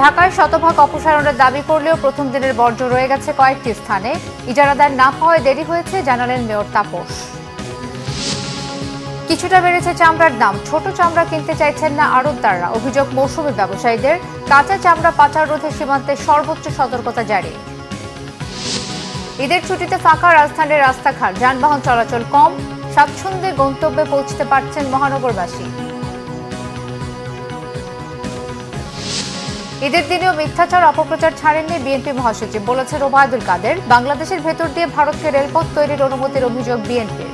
ঢাকায় শতভাগ অপসারণের দাবি করলেও প্রথম দিনের বর্জ্য রয়ে গেছে কয়েকটি স্থানে। ইজারাদার না পাওয়ায় দেরি হয়েছে জানালেন মেয়র তাপস। কিছুটা বেড়েছে চামড়ার দাম, ছোট চামড়া কিনতে চাইছেন না আড়তদাররা। অভিযোগ মৌসুমী ব্যবসায়ীদের। কাঁচা চামড়া পাচার রোধে সীমান্তে সর্বোচ্চ সতর্কতা জারি। ঈদের ছুটিতে ফাঁকা রাজধানীর রাস্তাঘাট, যানবাহন চলাচল কম, স্বাচ্ছন্দ্যে গন্তব্যে পৌঁছতে পারছেন মহানগরবাসী। ঈদের দিনেও মিথ্যাচার অপপ্রচার ছাড়েননি বিএনপি মহাসচিব, বলেছেন ওবায়দুল কাদের। বাংলাদেশের ভেতর দিয়ে ভারতকে রেলপথ তৈরির অনুমতির অভিযোগ বিএনপির।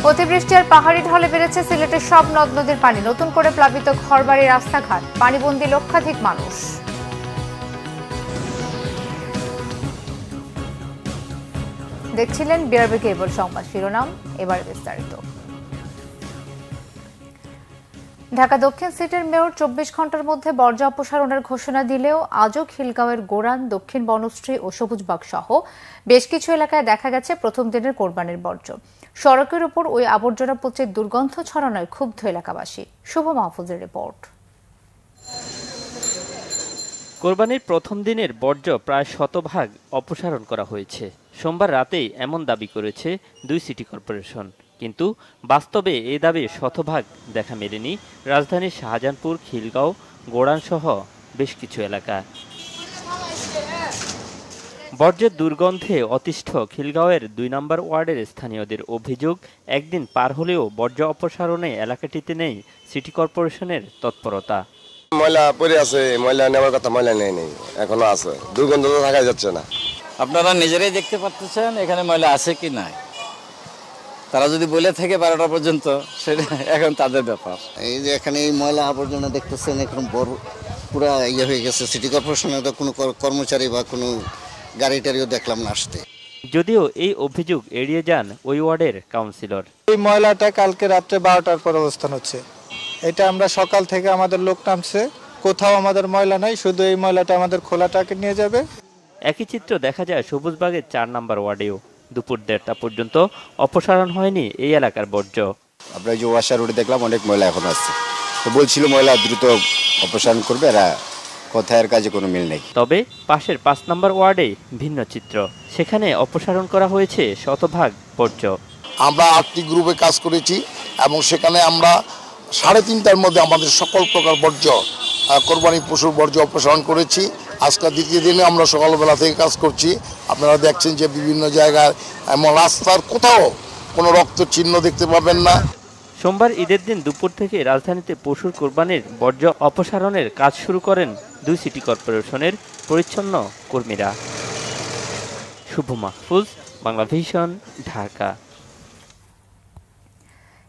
অতিবৃষ্টি আর পাহাড়ি ঢলে বেড়েছে সিলেটের সব নদ নদীর পানি। নতুন করে প্লাবিত ঘরবাড়ি, রাস্তাঘাট, পানিবন্দী লক্ষাধিক মানুষ। দেখছিলেন বিআরবি কেবল সংবাদ শিরোনাম, এবার বিস্তারিত। ঢাকা দক্ষিণ সিটির মেয়র 24 ঘন্টার মধ্যে বর্জ্য অপসারণের ঘোষণা দিলেও আজও খিলগাঁওয়ের গোরান, দক্ষিণ বনশ্রী ও সবুজবাগ সহ বেশ কিছু এলাকায় দেখা গেছে প্রথম দিনের কোরবানির বর্জ্য। সড়কের উপর ওই আবর্জনা পচে দুর্গন্ধ ছড়ানোয় ক্ষুব্ধ এলাকাবাসী। শুভ মাহফুজের রিপোর্ট। কোরবানির প্রথম দিনের বর্জ্য প্রায় শতভাগ অপসারণ করা হয়েছে। সোমবার রাতেই এমন দাবি করেছে দুই সিটি কর্পোরেশন, কিন্তু বাস্তবে এই দাবি শতভাগ দেখা মেলেনি রাজধানীর শাহজাহানপুর, খিলগাঁও, গোড়ানসহ বেশ কিছু এলাকা। বর্জ্যের দুর্গন্ধে অতিষ্ঠ খিলগাঁওয়ের 2 নম্বর ওয়ার্ডের স্থানীয়দের অভিযোগ, একদিন পার হলেও বর্জ্য অপসারণে এলাকাটিতে নেই সিটি কর্পোরেশনের তৎপরতা। ময়লা পড়ে আছে, ময়লা নেওয়ার কথা, ময়লা নেই, এখনো আছে, দুর্গন্ধ তো থাকা যাচ্ছে না। আপনারা নিজেরাই দেখতে পাচ্ছেন এখানে ময়লা আছে কি নাই। তারা যদি বলে থাকে 12টা পর্যন্ত, সেটা এখন তাদের ব্যাপার। এই যে এখানে এই ময়লা আবর্জনা দেখতেছেন, এখন বড় পুরা ইয়ে হয়ে গেছে। সিটি কর্পোরেশনের তো কোনো কর্মচারী বা কোনো গাড়ি টাড়িও দেখলাম না আসতে। যদিও এই অভিযোগ এড়িয়ে যান ওই ওয়ার্ডের কাউন্সিলর। এই ময়লাটা কালকে রাত্রে 12টার পর অবস্থান হচ্ছে। এটা আমরা সকাল থেকে আমাদের লোক নামছে, কোথাও আমাদের ময়লা নাই, শুধু এই ময়লাটা আমাদের খোলা ট্রাকে নিয়ে যাবে। একই চিত্র দেখা যায় সবুজবাগের 4 নম্বর ওয়ার্ডেও। দুপুর 1:30টা পর্যন্ত অপসারণ হয়নি এই এলাকার বর্জ্য। আমরা যে ওয়াশা রোডে দেখলাম অনেক ময়লা এখন আসছে, তো বলছিল ময়লা দ্রুত অপসারণ করবে, এরা কথার কাজে কোনো মিল নেই। তবে পাশের 5 নম্বর ওয়ার্ডে ভিন্ন চিত্র, সেখানে অপসারণ করা হয়েছে শতভাগ বর্জ্য। আমরা 8টি গ্রুপে কাজ করেছি এবং সেখানে আমরা 3:30টার মধ্যে আমাদের সকল প্রকার বর্জ্য, কোরবানি পশুর বর্জ্য অপসারণ করেছি। আজকে দ্বিতীয় দিনে আমরা সকালবেলা থেকে কাজ করছি। আপনারা দেখছেন যে বিভিন্ন জায়গায় এমন রাস্তার কোথাও কোনো রক্ত চিহ্ন দেখতে পাবেন না। সোমবার ঈদের দিন দুপুর থেকে রাজধানীতে পশুর কোরবানির বর্জ্য অপসারণের কাজ শুরু করেন দুই সিটি কর্পোরেশনের পরিচ্ছন্ন কর্মীরা। শুভ মাহফুজ, বাংলা ভিশন, ঢাকা।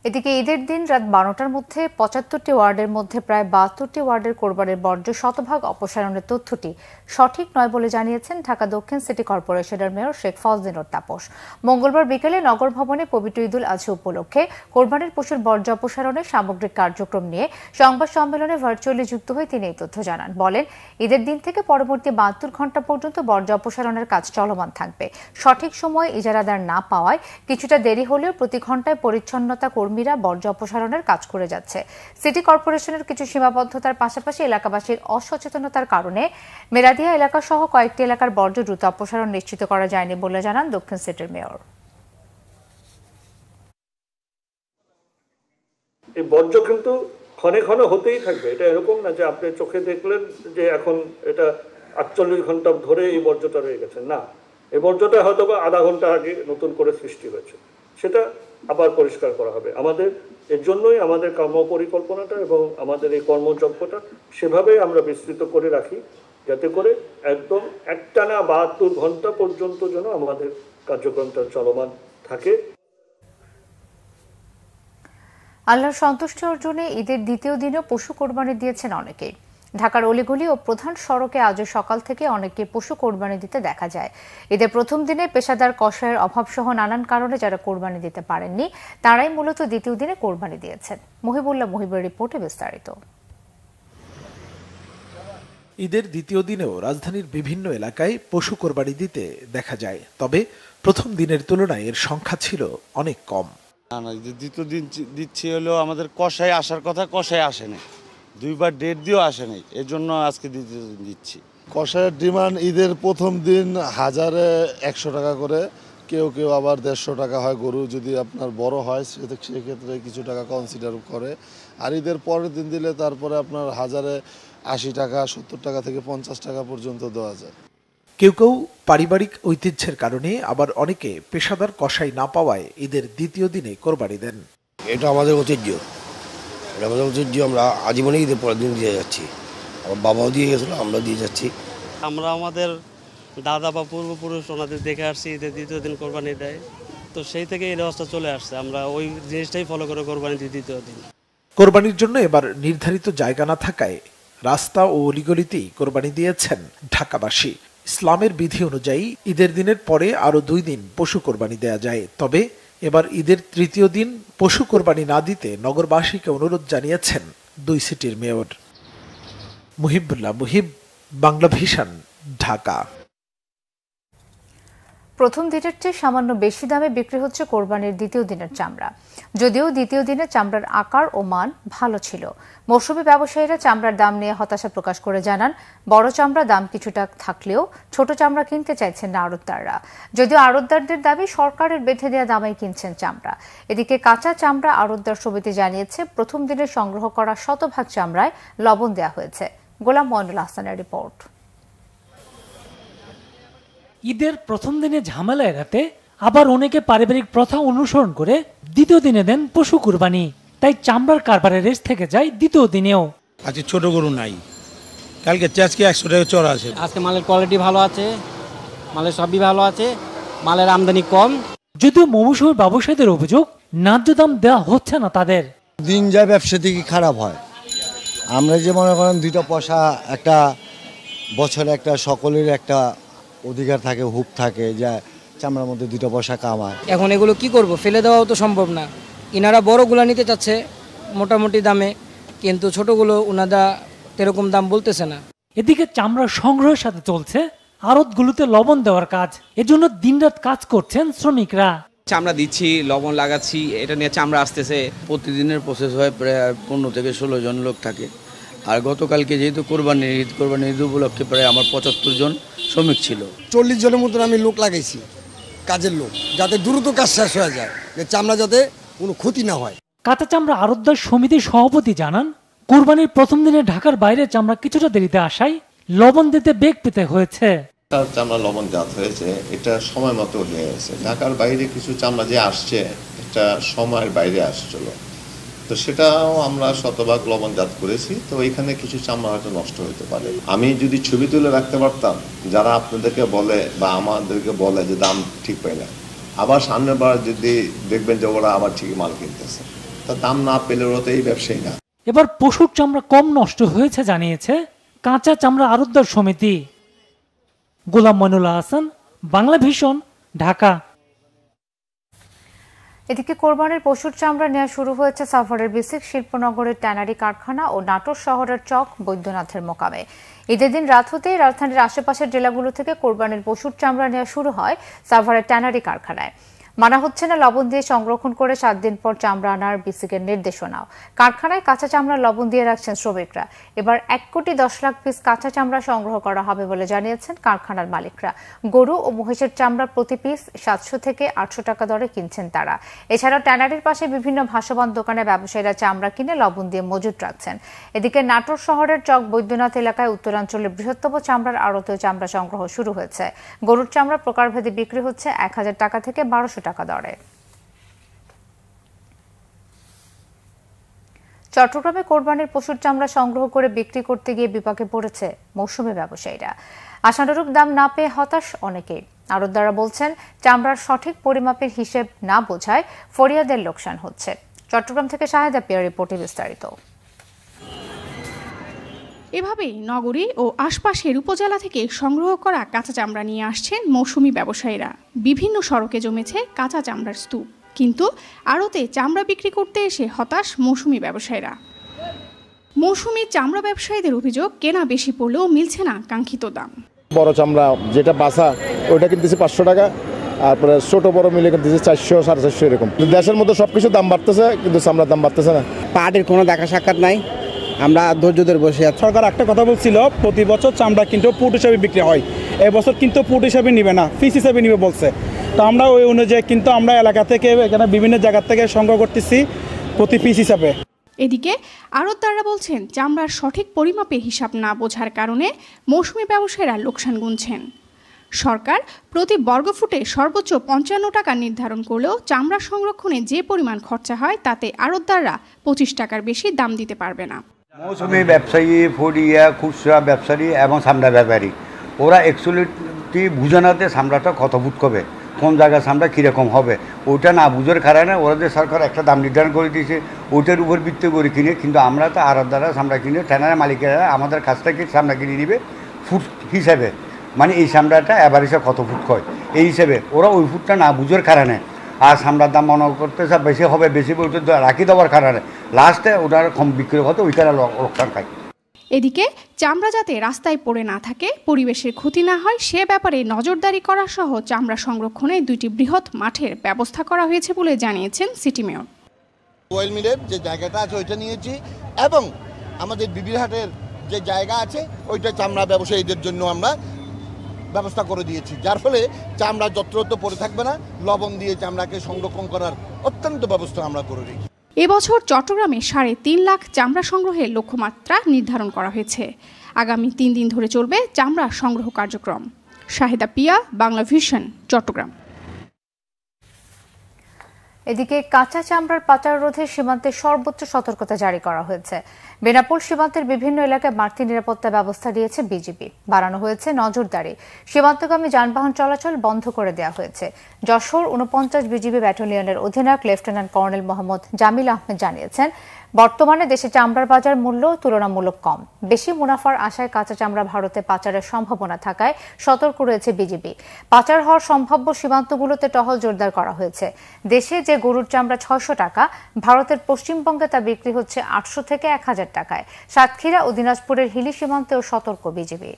এদিকে ঈদের দিন রাত 12টার মধ্যে 75টি ওয়ার্ডের মধ্যে প্রায় 72টি ওয়ার্ডের কোরবানির বর্জ্য শতভাগ অপসারণের তথ্যটি সঠিক নয় বলে জানিয়েছেন ঢাকা দক্ষিণ সিটি কর্পোরেশনের মেয়র শেখ ফজলিনুর তাপস। মঙ্গলবার বিকেলে নগর ভবনে পবিত্র ঈদুল আজহা উপলক্ষে কোরবানির পশুর বর্জ্য অপসারণের সামগ্রিক কার্যক্রম নিয়ে সংবাদ সম্মেলনে ভার্চুয়ালি যুক্ত হয়ে তিনি এই তথ্য জানান। বলেন, ঈদের দিন থেকে পরবর্তী 72 ঘণ্টা পর্যন্ত বর্জ্য অপসারণের কাজ চলমান থাকবে। সঠিক সময়ে ইজারাদার না পাওয়ায় কিছুটা দেরি হলেও প্রতি ঘণ্টায় পরিচ্ছন্নতা কর্মীরা বর্জ্য অপসারণের কাজ করে যাচ্ছে। সিটি কর্পোরেশনের কিছু সীমাবদ্ধতার পাশাপাশি এলাকাবাসীর অসচেতনতার কারণে মেরাদিয়া এলাকা সহ কয়েকটি এলাকার বর্জ্য দ্রুত অপসারণ নিশ্চিত করা যায়নি বলে জানান দক্ষিণ সিটির মেয়র। এই বর্জ্য কিন্তু ক্ষণে ক্ষণে হতেই থাকবে। এটা এরকম না যে আপনি চোখে দেখলেন যে এখন এটা 48 ঘন্টা ধরে এই বর্জ্যটা রয়ে গেছে, না। এই বর্জ্যটা হয়তো বা আধা ঘন্টা আগে নতুন করে সৃষ্টি হয়েছে, সেটা আবার পরিষ্কার করা হবে। আমাদের এর জন্যই আমাদের কর্মপরিকল্পনাটা এবং আমাদের এই কর্মযজ্ঞটা সেভাবেই আমরা বিস্তৃত করে রাখি, যাতে করে একদম একটানা 72 ঘন্টা পর্যন্ত যেন আমাদের কার্যক্রমটা চলমান থাকে। আল্লাহর সন্তুষ্টি অর্জনে ঈদের দ্বিতীয় দিনেও পশু কোরবানি দিয়েছেন অনেকেই। ঢাকার অলিগলি ও প্রধান সড়কে আজও সকাল থেকে অনেককে পশু কোরবানি দিতে দেখা যায়। ঈদের প্রথম দিনে পেশাদার কসাইয়ের অভাবসহ নানান কারণে যারা কোরবানি দিতে পারেননি, তারাই মূলত দ্বিতীয় দিনে কোরবানি দিয়েছেন। মহিবুল্লাহ মহিবের রিপোর্টে বিস্তারিত। ঈদের দ্বিতীয় দিনেও রাজধানীর বিভিন্ন এলাকায় পশু কোরবানি দিতে দেখা যায়, তবে প্রথম দিনের তুলনায় এর সংখ্যা ছিল অনেক কম। দ্বিতীয় দিন দিচ্ছি হলো আমাদের কষায় আসার কথা, কষায় আসেনি। দুইবার ডেট দিয়েও আসে নাই, এর জন্য আজকে দিচ্ছি। কষায়ের ডিমান্ড ঈদের প্রথম দিন 1000-100 টাকা করে, কেউ কেউ আবার 150 টাকা হয়। গরু যদি আপনার বড় হয় সেক্ষেত্রে কিছু টাকা কনসিডার করে। আর ঈদের পরের দিন দিলে তারপরে আপনার 1080 টাকা, 70 টাকা থেকে 50 টাকা পর্যন্ত দেওয়া যায়। কেউ কেউ পারিবারিক ঐতিহ্যের কারণে, আবার অনেকে পেশাদার কসাই না পাওয়ায় ঈদের দ্বিতীয় দিনে কোরবানি দেন। এটা আমাদের ঐতিহ্য, আমরা আজীবনে ঈদের পরের দিন দিয়ে যাচ্ছি। আমার বাবাও দিয়ে গেছিলো, আমরা দিয়ে যাচ্ছি। আমরা আমাদের দাদা বা পূর্বপুরুষ ওনাদের দেখে আসছি ঈদের দ্বিতীয় দিন কোরবানি দেয়, তো সেই থেকে এই ব্যবস্থা চলে আসছে। আমরা ওই জিনিসটাই ফলো করে কোরবানি দিই দ্বিতীয় দিন। কোরবানির জন্য এবার নির্ধারিত জায়গা না থাকায় রাস্তা ও অলিগলিতেই কোরবানি দিয়েছেন ঢাকাবাসী। ইসলামের বিধি অনুযায়ী ঈদের দিনের পরে আরও 2 দিন পশু কোরবানি দেয়া যায়। তবে এবার ঈদের তৃতীয় দিন পশু কোরবানি না দিতে নগরবাসীকে অনুরোধ জানিয়েছেন 2 সিটির মেয়র। মুহিবুল্লাহ মুহিব, বাংলা ভিশন, ঢাকা। প্রথম দিনের চেয়ে সামান্য বেশি দামে বিক্রি হচ্ছে কোরবানির দ্বিতীয় দিনের চামড়া। যদিও দ্বিতীয় দিনে চামড়ার আকার ও মান ভালো ছিল। মৌসুমী ব্যবসায়ীরা চামড়ার দাম নিয়ে হতাশা প্রকাশ করে জানান, বড় চামড়া দাম কিছুটা থাকলেও ছোট চামড়া কিনতে চাইছেন না আড়তদাররা। যদিও আড়তদারদের দাবি সরকারের বেঁধে দেওয়া দামেই কিনছেন চামড়া। এদিকে কাঁচা চামড়া আড়তদার সমিতি জানিয়েছে, প্রথম দিনে সংগ্রহ করা শতভাগ চামড়ায় লবণ দেওয়া হয়েছে। গোলাম মইনুল হাসানের রিপোর্ট। ঈদের প্রথম দিনে ঝামেলা এড়াতে আবার অনেকে পারিবারিক প্রথা অনুসরণ করে দ্বিতীয় দিনে দেন পশু কুরবানি। তাই চামড়ার কারবারের রেস থেকে যায় দ্বিতীয় দিনেও। আজকে ছোট গরু নাই, কালকে আজকে 100 টাকা চড়া আছে। আজকে মালের কোয়ালিটি ভালো আছে, মালের সবই ভালো আছে, মালের আমদানি কম। যদিও মৌসুমী ব্যবসায়ীদের অভিযোগ, ন্যায্য দাম দেওয়া হচ্ছে না তাদের। দিন যায় ব্যবসা থেকে খারাপ হয়। আমরা যে মনে করেন 2টা পয়সা একটা বছরে একটা সকলের একটা অধিকার থাকে, হুপ থাকে, যা চামড়ার মধ্যে 2টা পয়সা কামায়। এখন এগুলো কি করব, ফেলে দেওয়াও তো সম্ভব না। ইনারা বড়গুলো নিতে চাচ্ছে মোটামুটি দামে, কিন্তু ছোটগুলো ওনারা এরকম দাম বলতেছে না। এদিকে চামড়া সংগ্রহের সাথে চলছে আড়তগুলোতে লবণ দেওয়ার কাজ। এজন্য দিনরাত কাজ করছেন শ্রমিকরা। চামড়া দিচ্ছি, লবণ লাগাচ্ছি, এটা নিয়ে চামড়া আসতেছে। প্রতিদিনের প্রসেস হয়, প্রায় 15 থেকে 16 জন লোক থাকে। আর গতকালকে যেহেতু কোরবানির ঈদ উপলক্ষে প্রায় আমার 75 জন শ্রমিক ছিল। 40 জনের মতন আমি লোক লাগাইছি, কাজের লোক, যাতে দ্রুত কাজ শেষ হয়ে যায়, চামড়া যাতে কোনো ক্ষতি না হয়। কাঁচা চামড়া আড়তদার সমিতির সভাপতি জানান, কোরবানির প্রথম দিনে ঢাকার বাইরে চামড়া কিছুটা দেরিতে আসায় লবণ দিতে বেগ পেতে হয়েছে। চামড়া লবণ জাত হয়েছে, এটা সময় মতো হয়ে গেছে। ঢাকার বাইরে কিছু চামড়া যে আসছে, এটা সময়ের বাইরে আসছিল, তো সেটাও আমরা শতভাগ লবণজাত করেছি। তো এখানে কিছু চামড়া হয়তো নষ্ট হতে পারে। আমি যদি ছবি তুলে রাখতে পারতাম, যারা আপনাদেরকে বলে বা আমাদেরকে বলে যে দাম ঠিক পাই না, আবার সামনের বার যদি দেখবেন যে ওরা আবার ঠিকই মাল কিনতেছে, তা দাম না পেলে ওরা তো এই ব্যবসায়ী না। এবার পশুর চামড়া কম নষ্ট হয়েছে জানিয়েছে কাঁচা চামড়া আড়তদার সমিতি। গোলাম মইনুল হাসান, বাংলা ভিশন, ঢাকা। এদিকে কোরবানির পশুর চামড়া নেওয়া শুরু হয়েছে সাভারের বিসিক শিল্পনগরের ট্যানারি কারখানা ও নাটোর শহরের চক বৈদ্যনাথের মোকামে। ঈদের দিন রাত হতেই রাজধানীর আশেপাশের জেলাগুলো থেকে কোরবানির পশুর চামড়া নেওয়া শুরু হয় সাভারের ট্যানারি কারখানায়। মানা হচ্ছে না লবণ দিয়ে সংরক্ষণ করে 7 দিন পর চামড়া আনার বিসিকের নির্দেশনাও। কারখানায় কাঁচা চামড়া লবণ দিয়ে রাখছেন শ্রমিকরা। এবার 1,10,00,000 পিস কাঁচা চামড়া সংগ্রহ করা হবে বলে জানিয়েছেন কারখানার মালিকরা। গরু ও মহিষের চামড়া প্রতি পিস 700 থেকে 800 টাকা দরে কিনছেন তারা। এছাড়াও ট্যানারির পাশে বিভিন্ন ভাসমান দোকানে ব্যবসায়ীরা চামড়া কিনে লবণ দিয়ে মজুত রাখছেন। এদিকে নাটোর শহরের চক বৈদ্যনাথ এলাকায় উত্তরাঞ্চলের বৃহত্তম চামড়ার আড়তীয় চামড়া সংগ্রহ শুরু হয়েছে। গরুর চামড়া প্রকারভেদে বিক্রি হচ্ছে 1000 টাকা থেকে 1200 টাকা দরে। চট্টগ্রামে কোরবানির পশুর চামড়া সংগ্রহ করে বিক্রি করতে গিয়ে বিপাকে পড়েছে মৌসুমী ব্যবসায়ীরা। আশানুরূপ দাম না পেয়ে হতাশ অনেকেই। আড়তদাররা বলছেন, চামড়ার সঠিক পরিমাপের হিসেব না বোঝায় ফরিয়াদের লোকসান হচ্ছে। চট্টগ্রাম থেকে শাহেদা পিয়ার রিপোর্টে বিস্তারিত। এভাবেই নগরী ও আশপাশের উপজেলা থেকে সংগ্রহ করা কাঁচা চামড়া নিয়ে আসছেন মৌসুমী ব্যবসায়ীরা। বিভিন্ন সড়কে জমেছে কাঁচা চামড়ার স্তূপ, কিন্তু আড়তে চামড়া বিক্রি করতে এসে হতাশ মৌসুমী ব্যবসায়ীরা। মৌসুমী চামড়া ব্যবসায়ীদের অভিযোগ, কেনা বেশি পড়লেও মিলছে না কাঙ্ক্ষিত দাম। বড় চামড়া যেটা বাসা ওইটা কিনতেছে 500 টাকা, তারপরে ছোট বড় মিলে কিনতেছে 400, 450 এরকম। দেশের মধ্যে সবকিছু দাম বাড়তেছে, কিন্তু চামড়ার দাম বাড়তেছে না। পাটের কোনো দেখা সাক্ষাৎ নাই, আমরা ধৈর্য ধরে বসে আছি। সরকার একটা কথা বলছিল প্রতি বছর চামড়া কিন্তু ফুট হিসাবে বিক্রি হয়, এবছর কিন্তু ফুট হিসাবে নিবে না, পিস হিসাবে নিবে বলছে। তো আমরা ওই অনুযায়ী কিন্তু আমরা এলাকা থেকে এখানে বিভিন্ন জায়গা থেকে সংগ্রহ করতেছি প্রতি পিস হিসাবে। এদিকে আড়তদাররা বলছেন চামড়ার সঠিক পরিমাপে হিসাব না বোঝার কারণে মৌসুমি ব্যবসায়ীরা লোকসান গুনছেন। সরকার প্রতি বর্গফুটে সর্বোচ্চ ৫৫ টাকা নির্ধারণ করলেও চামড়া সংরক্ষণে যে পরিমাণ খরচা হয় তাতে আড়তদাররা ২৫ টাকার বেশি দাম দিতে পারবে না। মৌসুমি ব্যবসায়ী, ফুডিয়া, খুচরা ব্যবসায়ী এবং চামড়া ব্যাপারী ওরা অ্যাকচুয়ালি বুঝানোতে চামড়াটা কত ফুট হবে, কোন জায়গায় চামড়া কীরকম হবে ওইটা না বুঝার কারণে ওরা যে সরকার একটা দাম নির্ধারণ করে দিয়েছে ওইটার উপর ভিত্তি করে কিনে, কিন্তু আমরা তো আড়তদাররা চামড়া কিনে ট্যানার মালিকেরা আমাদের কাছ থেকে চামড়া কিনে নিবে ফুট হিসাবে, মানে এই চামড়াটা অ্যাভারেজে কত ফুট হয় এই হিসেবে ওরা ওই ফুটটা না বুঝার কারণে আর চামড়ার দাম মনে করতেছে বেশি হবে, বেশি ওইটা রাখি দেওয়ার কারণে লাস্টে ওটার কম বিক্রি হতে ওইখানে লোকসান খায়। এদিকে চামড়া যাতে রাস্তায় পড়ে না থাকে, পরিবেশের ক্ষতি না হয় সে ব্যাপারে নজরদারি করা সহ চামড়া সংরক্ষণে 2টি বৃহৎ মাঠের ব্যবস্থা করা হয়েছে বলে জানিয়েছেন সিটি মেয়র। অয়েল মিলের যে জায়গাটা আছে ওইটা নিয়েছি এবং আমাদের বিবিরহাটের যে জায়গা আছে ওইটা চামড়া ব্যবসায়ীদের জন্য আমরা ব্যবস্থা করে দিয়েছি, যার ফলে চামড়া যত্রতত্র পড়ে থাকবে না, লবণ দিয়ে চামড়াকে সংরক্ষণ করার অত্যন্ত ব্যবস্থা আমরা করে দিই। এবছর চট্টগ্রামে 3.5 লাখ চামড়া সংগ্রহের লক্ষ্যমাত্রা নির্ধারণ করা হয়েছে। আগামী 3 দিন ধরে চলবে চামড়া সংগ্রহ কার্যক্রম। শাহিদা পিয়া, বাংলা ভিশন, চট্টগ্রাম। এদিকে কাঁচা চামড়ার পাচার রোধে সীমান্তে সর্বোচ্চ সতর্কতা জারি করা হয়েছে। বেনাপোল সীমান্তের বিভিন্ন এলাকায় বাড়তি নিরাপত্তা ব্যবস্থা দিয়েছে বিজিবি। বাড়ানো হয়েছে নজরদারি, সীমান্তগামী যানবাহন চলাচল বন্ধ করে দেওয়া হয়েছে। যশোর 49 বিজিবি ব্যাটালিয়নের অধিনায়ক লেফটেন্যান্ট কর্নেল মোহাম্মদ জামিল আহমেদ জানিয়েছেন, বর্তমানে দেশে চামড়ার বাজার মূল্য তুলনামূলক কম। বেশি মুনাফার আশায় কাঁচা চামড়া ভারতে পাচারের সম্ভাবনা থাকায় সতর্ক রয়েছে বিজিবি। পাচার হওয়ার সম্ভাব্য সীমান্তগুলোতে টহল জোরদার করা হয়েছে। দেশে যে গরুর চামড়া 600 টাকা, ভারতের পশ্চিমবঙ্গে তা বিক্রি হচ্ছে 800 থেকে 1000 টাকায়। সাতক্ষীরা ও দিনাজপুরের হিলি সীমান্তেও সতর্ক বিজিবি।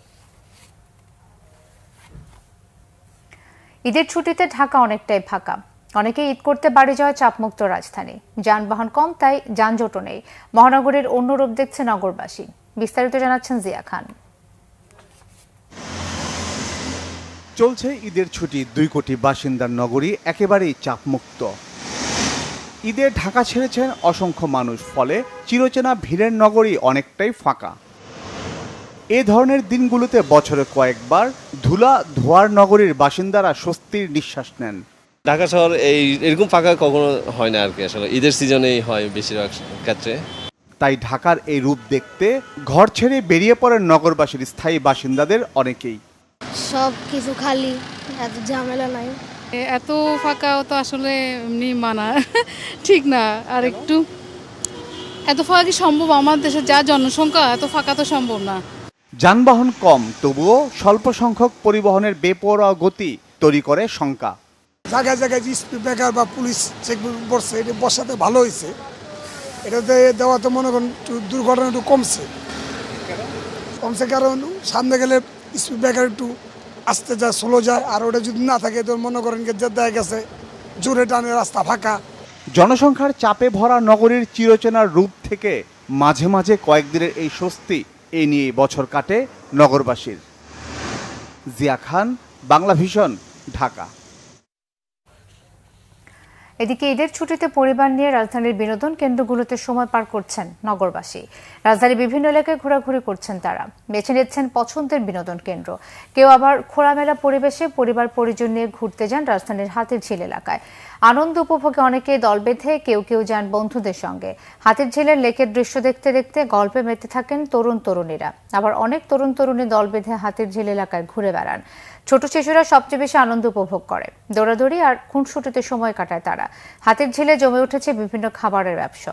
ঈদের ছুটিতে ঢাকা অনেকটাই ফাঁকা। অনেকে ঈদ করতে বাড়ি যাওয়ার চাপমুক্ত রাজধানী, যানবাহন কম তাই যানজটও নেই। মহানগরীর অন্য রূপ দেখছে নগরবাসী। বিস্তারিত জানাচ্ছেন জিয়া খান। চলছে ঈদের ছুটি, 2 কোটি বাসিন্দার নগরী একেবারেই চাপমুক্ত। ঈদে ঢাকা ছেড়েছেন অসংখ্য মানুষ, ফলে চিরচেনা ভিড়ের নগরী অনেকটাই ফাঁকা। এ ধরনের দিনগুলোতে বছরে কয়েকবার ধুলা ধোয়ার নগরীর বাসিন্দারা স্বস্তির নিঃশ্বাস নেন। ঢাকা শহর এরকম ফাঁকা কখনো হয় না আর কি, আসলে ঈদের সিজনেই হয় বেশিরভাগ ক্ষেত্রে। তাই ঢাকার এই রূপ দেখতে ঘর ছেড়ে বেরিয়ে পড়েন নগরবাসীর স্থায়ী বাসিন্দাদের অনেকেই। সব কিছু খালি, এত ঝামেলা নাই। এত ফাঁকা তো আসলে এমনি মানা ঠিক না, আর একটু এত ফাঁকা কি সম্ভব? আমার দেশে যা জনসংখ্যা, এত ফাঁকা তো সম্ভব না। যানবাহন কম, তবুও স্বল্প সংখ্যক পরিবহনের বেপরোয়া গতি তৈরি করে শঙ্কা। জায়গায় জায়গায় যে স্পিড ব্রেকার বা পুলিশ চেক বসছে, এটা বসাতে ভালো হয়েছে। এটাতে দেওয়াতে মনে করেন দুর্ঘটনা একটু কমছে, কারণ সামনে গেলে স্পিড ব্রেকার একটু আস্তে যায়, স্লো যায়, আর ওটা যদি না থাকে তো মনে করেন যে দেখা গেছে জোরে টানে রাস্তা ফাঁকা। জনসংখ্যার চাপে ভরা নগরীর চিরচেনার রূপ থেকে মাঝে মাঝে কয়েকদিনের এই স্বস্তি, এই নিয়ে বছর কাটে নগরবাসীর। জিয়া খান, বাংলা ভিশন, ঢাকা। এদিকে ঈদের ছুটিতে পরিবার নিয়ে রাজধানীর বিনোদন কেন্দ্রগুলোতে সময় পার করছেন নগরবাসী। রাজধানীর বিভিন্ন এলাকায় ঘোরাঘুরি করছেন তারা, বেছে নিচ্ছেন পছন্দের বিনোদন কেন্দ্র। কেউ আবার খোলামেলা পরিবেশে পরিবার পরিজন নিয়ে ঘুরতে যান রাজধানীর হাতিরঝিল এলাকায়। আনন্দ উপভোগে অনেকে দল বেঁধে, কেউ কেউ যান বন্ধুদের সঙ্গে। হাতিরঝিলের লেকের দৃশ্য দেখতে দেখতে গল্পে মেতে থাকেন তরুণ তরুণীরা। আবার অনেক তরুণ তরুণী দল বেঁধে হাতিরঝিল এলাকায় ঘুরে বেড়ান। ছোট শিশুরা সবচেয়ে বেশি আনন্দ উপভোগ করে, দৌড়াদৌড়ি আর খুনসুটিতে সময় কাটায় তারা। হাতিরঝিলে জমে উঠেছে বিভিন্ন খাবারের ব্যবসা।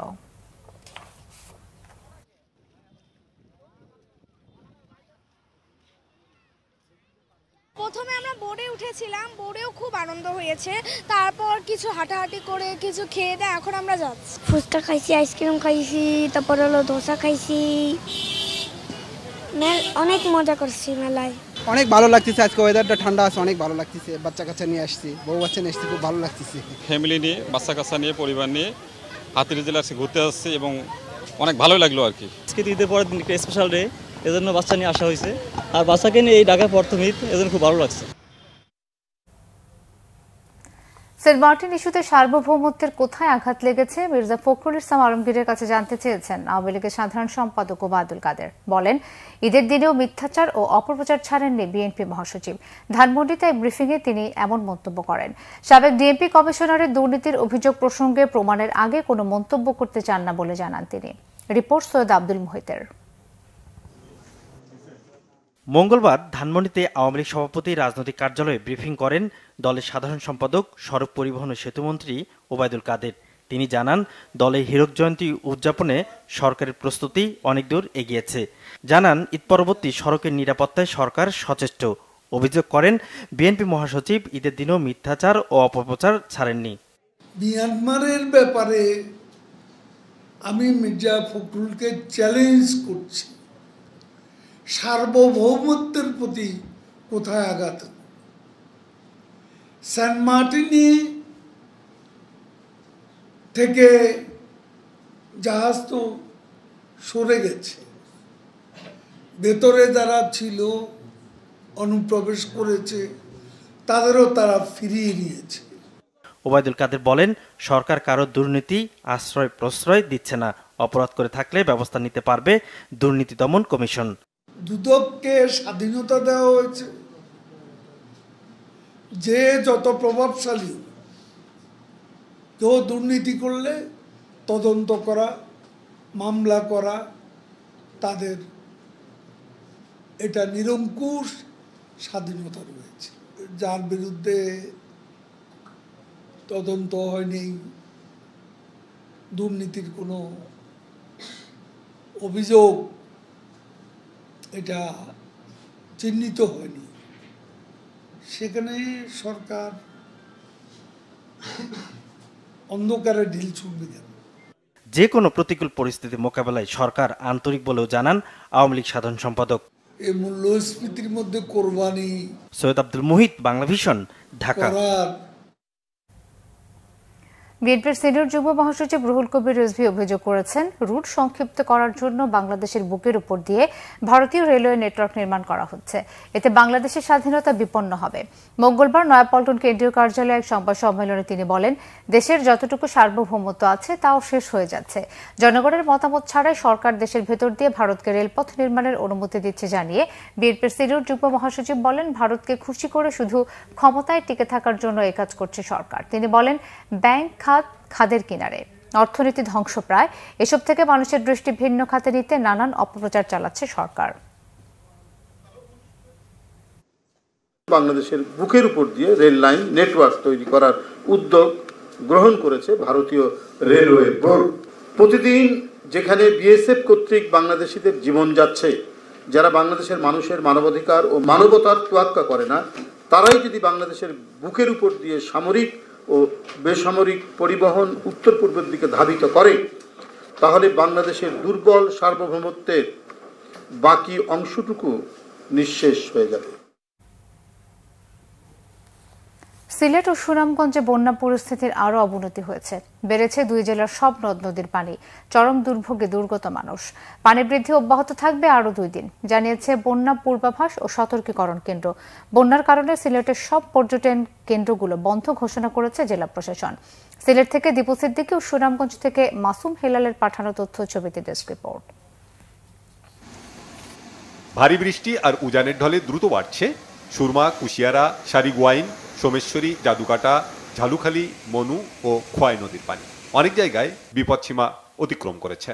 প্রথমে আমরা বোর্ডে উঠেছিলাম, বোর্ডেও খুব আনন্দ হয়েছে। তারপর কিছু হাঁটাহাঁটি করে কিছু খেয়ে দেয়, এখন আমরা যাচ্ছি। ফুচকা খাইছি, আইসক্রিম খাইছি, তারপর হলো ধোসা খাইছি, অনেক মজা করছি মেলায়। অনেক ভালো লাগতেছে, আজকে ওয়েদারটা ঠান্ডা আছে, অনেক ভালো লাগতেছে। বাচ্চা কাচ্চা নিয়ে আসছি, বউ বাচ্চা নিয়ে আসছি, খুব ভালো লাগতেছে। ফ্যামিলি নিয়ে, বাচ্চা কাচ্চা নিয়ে, পরিবার নিয়ে হাতিরঝিল আসছে, ঘুরতে আসছি এবং অনেক ভালোই লাগলো আর কি। আজকে ঈদের পরের দিন একটা স্পেশাল ডে, এজন্য বাচ্চা নিয়ে আসা হয়েছে। আর বাচ্চাকে নিয়ে এই ঢাকায় প্রথম ঈদ, এজন্য খুব ভালো লাগছে। সেন্ট মার্টিন ইস্যুতে সার্বভৌমত্বের কোথায় আঘাত লেগেছে মির্জা ফখরুল ইসলাম আলমগীরের কাছে জানতে চেয়েছেন আওয়ামী লীগের সাধারণ সম্পাদক ওবায়দুল কাদের। বলেন, ঈদের দিনেও মিথ্যাচার ও অপপ্রচার ছাড়েননি বিএনপি মহাসচিব। ধানমন্ডিতে এক ব্রিফিংয়ে তিনি এমন মন্তব্য করেন। সাবেক ডিএমপি কমিশনারের দুর্নীতির অভিযোগ প্রসঙ্গে প্রমাণের আগে কোনো মন্তব্য করতে চান না বলে জানান তিনি। রিপোর্ট সৈয়দ আব্দুল মুহিতের। মঙ্গলবার ধানমন্ডিতে আওয়ামী লীগ সভাপতি রাজনৈতিক কার্যালয়ে ব্রিফিং করেন দলের সাধারণ সম্পাদক সড়ক পরিবহন ও সেতুমন্ত্রী ওবায়দুল কাদের। তিনি জানান, দলে হীরক জয়ন্তী উদযাপনে সরকারের প্রস্তুতি অনেক দূর এগিয়েছে। জানান, ঈদ পরবর্তী সড়কের নিরাপত্তায় সরকার সচেষ্ট। অভিযোগ করেন, বিএনপি মহাসচিব ঈদের দিনেও মিথ্যাচার ও অপপ্রচার ছাড়েননি। মিয়ানমারের ব্যাপারে আমি মির্জা ফখরুলকে চ্যালেঞ্জ করছি, সার্বভৌমত্বের প্রতি কোথায় আঘাত? সেন্ট মার্টিনে থেকে জাহাজ তো সরে গেছে, ভেতরে যারা ছিল অনুপ্রবেশ করেছে তাদেরও তারা ফিরিয়ে নিয়েছে। ওবায়দুল কাদের বলেন, সরকার কারো দুর্নীতি আশ্রয় প্রশ্রয় দিচ্ছে না। অপরাধ করে থাকলে ব্যবস্থা নিতে পারবে দুর্নীতি দমন কমিশন। দুদককে স্বাধীনতা দেওয়া হয়েছে, যে যত প্রভাবশালী কেউ দুর্নীতি করলে তদন্ত করা, মামলা করা, তাদের এটা নিরঙ্কুশ স্বাধীনতা রয়েছে। যার বিরুদ্ধে তদন্ত হয়নি, দুর্নীতির কোনো অভিযোগ এটা চিহ্নিত হয়নি, সেখানে সরকার অন্ধকারে ঢিল ছুটবে কেন? যে কোনো প্রতিকূল পরিস্থিতি মোকাবেলায় সরকার আন্তরিক বলেও জানান আওয়ামী লীগ সাধারণ সম্পাদক। এই মূল্যস্ফীতির মধ্যে কোরবানি। সৈয়দ আব্দুল মুহিত, বাংলা ভিশন, ঢাকা। বিএনপির সিনিয়র যুগ্ম মহাসচিব রুহুল কবির রিজভী অভিযোগ করেছেন, রুট সংক্ষিপ্ত করার জন্য বাংলাদেশের বুকের উপর দিয়ে ভারতীয় রেলওয়ে নেটওয়ার্ক নির্মাণ করা হচ্ছে। এতে বাংলাদেশের স্বাধীনতা বিপন্ন হবে। মঙ্গলবার নয়াপল্টন কেন্দ্রীয় কার্যালয়ে এক সংবাদ সম্মেলনে তিনি বলেন, দেশের যতটুকু সার্বভৌমত্ব আছে তাও শেষ হয়ে যাচ্ছে। জনগণের মতামত ছাড়াই সরকার দেশের ভেতর দিয়ে ভারতকে রেলপথ নির্মাণের অনুমতি দিচ্ছে জানিয়ে বিএনপির সিনিয়র যুগ্ম মহাসচিব বলেন, ভারতকে খুশি করে শুধু ক্ষমতায় টিকে থাকার জন্য এই কাজ করছে সরকার। তিনি বলেন, ব্যাংক খাত খাদের কিনারে, অর্থনীতি ধ্বংসপ্রায়, এসব থেকে মানুষের দৃষ্টি ভিন্ন খাতে নিতে নানান অপপ্রচার চালাচ্ছে সরকার। বাংলাদেশের বুকের উপর দিয়ে রেল লাইন নেটওয়ার্ক তৈরি করার উদ্যোগ গ্রহণ করেছে ভারতীয় রেলওয়ে বোর্ড। প্রতিদিন যেখানে বিএসএফ কর্তৃক বাংলাদেশিদের জীবন যাচ্ছে, যারা বাংলাদেশের মানুষের মানবাধিকার ও মানবতার তোয়াক্কা করে না, তারাই যদি বাংলাদেশের বুকের উপর দিয়ে সামরিক ও বেসামরিক পরিবহন উত্তর পূর্বের দিকে ধাবিত করে, তাহলে বাংলাদেশের দুর্বল সার্বভৌমত্বের বাকি অংশটুকু নিঃশেষ হয়ে যাবে। সিলেট ও সুনামগঞ্জে বন্যা পরিস্থিতির আরও অবনতি হয়েছে। বেড়েছে দুই জেলার সব নদ নদীর পানি। চরম দুর্ভোগে দুর্গত মানুষ। পানি বৃদ্ধি অব্যাহত থাকবে আরও 2 দিন, জানিয়েছে বন্যা পূর্বাভাস ও সতর্কীকরণ কেন্দ্র। বন্যার কারণে সিলেটের সব পর্যটন কেন্দ্রগুলো বন্ধ ঘোষণা করেছে জেলা প্রশাসন। সিলেট থেকে দীপু সিদ্দিকী ও সুনামগঞ্জ থেকে মাসুম হেলালের পাঠানো তথ্য, ছবিতে ডেস্ক রিপোর্ট। ভারী বৃষ্টি আর উজানের ঢলে দ্রুত বাড়ছে সুরমা, কুশিয়ারা, সারিগুয়াইন, সোমেশ্বরী, জাদুকাটা, ঝালুখালী, মনু ও খোয়াই নদীর পানি অনেক জায়গায় বিপদসীমা অতিক্রম করেছে।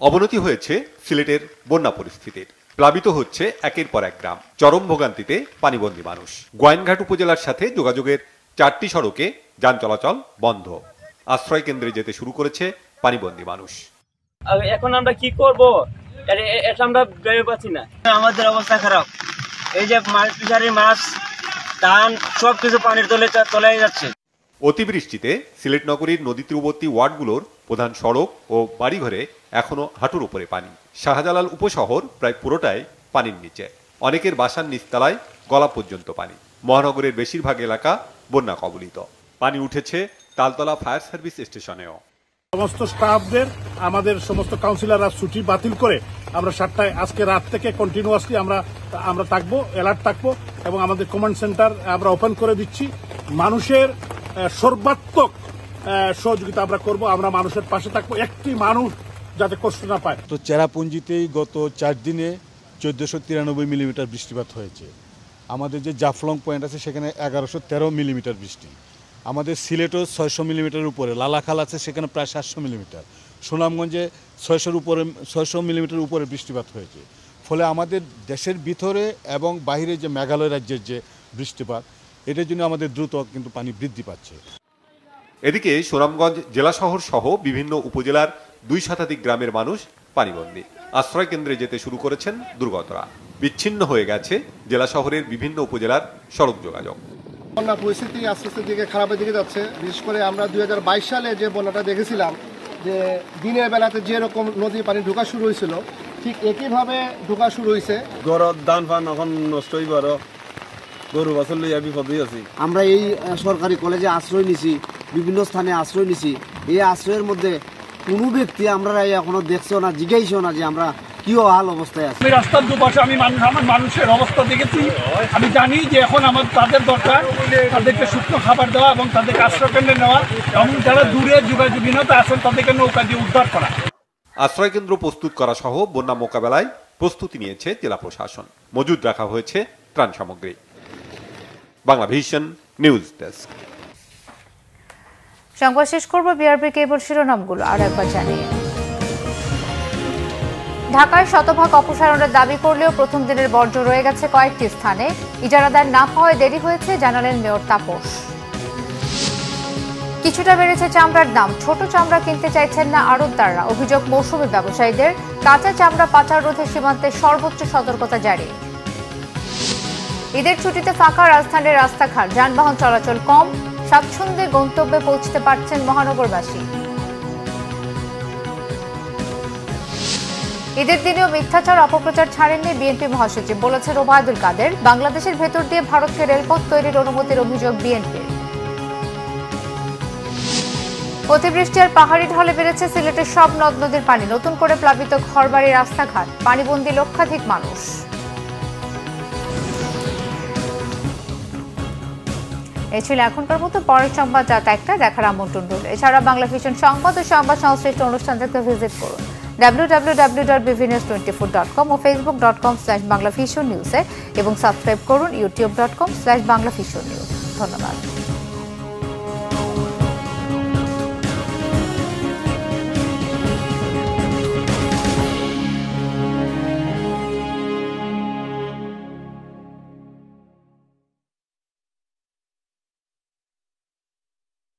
অবনতি হয়েছে সিলেটের বন্যা পরিস্থিতির। প্লাবিত হচ্ছে একের পর এক গ্রাম। চরম ভোগান্তিতে পানিবন্দী মানুষ। গোয়াইনঘাট উপজেলার সাথে যোগাযোগের 4টি সড়কে যান চলাচল বন্ধ। আশ্রয় কেন্দ্রে যেতে শুরু করেছে পানিবন্দী মানুষ। এখন আমরা কি করব, এটা আমরা ভেবে পাচ্ছি না। আমাদের অবস্থা খারাপ। এই যে ফিশারির মাছ, ধান সবকিছু পানির তলে যাচ্ছে। অতিবৃষ্টিতে সিলেট নগরীর নদী তীরবর্তী ওয়ার্ডগুলোর প্রধান সড়ক ও বাড়িঘরে এখনো হাঁটুর উপরে পানি। শাহজালাল উপশহর প্রায় পুরোটাই পানির নিচে। অনেকের বাসার নিচতলায় গলা পর্যন্ত পানি। মহানগরের বেশিরভাগ এলাকা বন্যা কবলিত। পানি উঠেছে তালতলা ফায়ার সার্ভিস স্টেশনেও। সমস্ত স্টাফদের আমাদের সমস্ত কাউন্সিলররা ছুটি বাতিল করে আমরা 7টায় আজকে রাত থেকে কন্টিনিউয়াসলি আমরা থাকবো, অ্যালার্ট থাকবো এবং আমাদের কমান্ড সেন্টার আমরা ওপেন করে দিচ্ছি। মানুষের সর্বাত্মক সহযোগিতা আমরা করব, আমরা মানুষের পাশে থাকবো, একটি মানুষ যাতে কষ্ট না পায়। তো চেরাপুঞ্জিতেই গত 4 দিনে 1493 মিলিমিটার বৃষ্টিপাত হয়েছে। আমাদের যে জাফলং পয়েন্ট আছে সেখানে 1113 মিলিমিটার বৃষ্টি। আমাদের সিলেটও 600 মিলিমিটার উপরে, লালাখাল আছে সেখানে প্রায় 700 মিলিমিটার, সুনামগঞ্জে 600 মিলিমিটার উপরে বৃষ্টিপাত হয়েছে। ফলে আমাদের দেশের ভিতরে এবং বাইরে যে মেঘালয় রাজ্যের যে বৃষ্টিপাত, এটার জন্য আমাদের দ্রুত কিন্তু পানি বৃদ্ধি পাচ্ছে। এদিকে সুনামগঞ্জ জেলা শহর সহ বিভিন্ন উপজেলার 2 শতাধিক গ্রামের মানুষ পানিবন্দী। আশ্রয় কেন্দ্রে যেতে শুরু করেছেন দুর্গতরা। বিচ্ছিন্ন হয়ে গেছে জেলা শহরের বিভিন্ন উপজেলার সড়ক যোগাযোগ। বন্যা পরিস্থিতি আস্তে আস্তে দিকে খারাপের দিকে যাচ্ছে। বিশেষ করে আমরা 2022 সালে যে বন্যাটা দেখেছিলাম, যে দিনের বেলাতে যেরকম নদীর পানি ঢোকা শুরু হয়েছিল, ঠিক একইভাবে ঢোকা শুরু হয়েছে। গরত ধান ফান এখন নষ্ট হয়ে পারো, গরু বাছর লইয়া বিপদে আছি। আমরা এই সরকারি কলেজে আশ্রয় নিছি, বিভিন্ন স্থানে আশ্রয় নিছি। এই আশ্রয়ের মধ্যে কোনো ব্যক্তি আমরা এখনো দেখছেও না, জিজ্ঞাসেও না যে আমরা কি হাল অবস্থায় আছে। আমি রাস্তার দুপাশে আমার মানুষের অবস্থা দেখেছি। আমি জানি যে এখন তাদের দরকার, তাদেরকে শুকনো খাবার দেওয়া এবং তাদেরকে আশ্রয় কেন্দ্রে নেওয়া এবং যারা দূরে যোগাযোগহীনতা আছেন তাদেরকে নৌকা দিয়ে উদ্ধার করা। আশ্রয় কেন্দ্র প্রস্তুত করা সহ বন্যা মোকাবেলায় প্রস্তুতি নিয়েছে জেলা প্রশাসন। মজুদ রাখা হয়েছে ত্রাণ সামগ্রী। Bangla vision news desk. সংবাদ শেষ করবো বিআরবি কেবল শিরোনামগুলো আর একবার জানিয়ে। ঢাকায় শতভাগ অপসারণের দাবি করলেও প্রথম দিনের বর্জ্য রয়ে গেছে কয়েকটি স্থানে। ইজারাদার না পাওয়ায় দেরি হয়েছে, জানালেন মেয়র তাপস। কিছুটা বেড়েছে চামড়ার দাম, ছোট চামড়া কিনতে চাইছেন না আড়তদাররা, অভিযোগ মৌসুমী ব্যবসায়ীদের। কাঁচা চামড়া পাচার রোধে সীমান্তে সর্বোচ্চ সতর্কতা জারি। ঈদের ছুটিতে ফাঁকা রাজধানীর রাস্তাঘাট, যানবাহন চলাচল কম, স্বাচ্ছন্দ্যে গন্তব্যে পৌঁছতে পারছেন মহানগরবাসী। ঈদের দিনেও মিথ্যাচার অপপ্রচার ছাড়েননি বিএনপি মহাসচিব, বলেছেন ওবায়দুল কাদের। বাংলাদেশের ভেতর দিয়ে ভারতকে রেলপথ তৈরির অনুমতির অভিযোগ বিএনপির। অতিবৃষ্টি আর পাহাড়ি ঢলে বেড়েছে সিলেটের সব নদ নদীর পানি, নতুন করে প্লাবিত ঘরবাড়ি, রাস্তাঘাট, পানিবন্দী লক্ষাধিক মানুষ। এই ছিল এখনকার মতো। পরের সংবাদ রাত 1টায় দেখার আমন্ত্রণ রইল। এছাড়া বাংলা ভিশন সংবাদ ও সংবাদ সংশ্লিষ্ট অনুষ্ঠান দেখতে ভিজিট করুন www.bvnews24.com ও facebook.com/banglavisionnews এবং সাবস্ক্রাইব করুন youtube.com/banglavisionnews। ধন্যবাদ।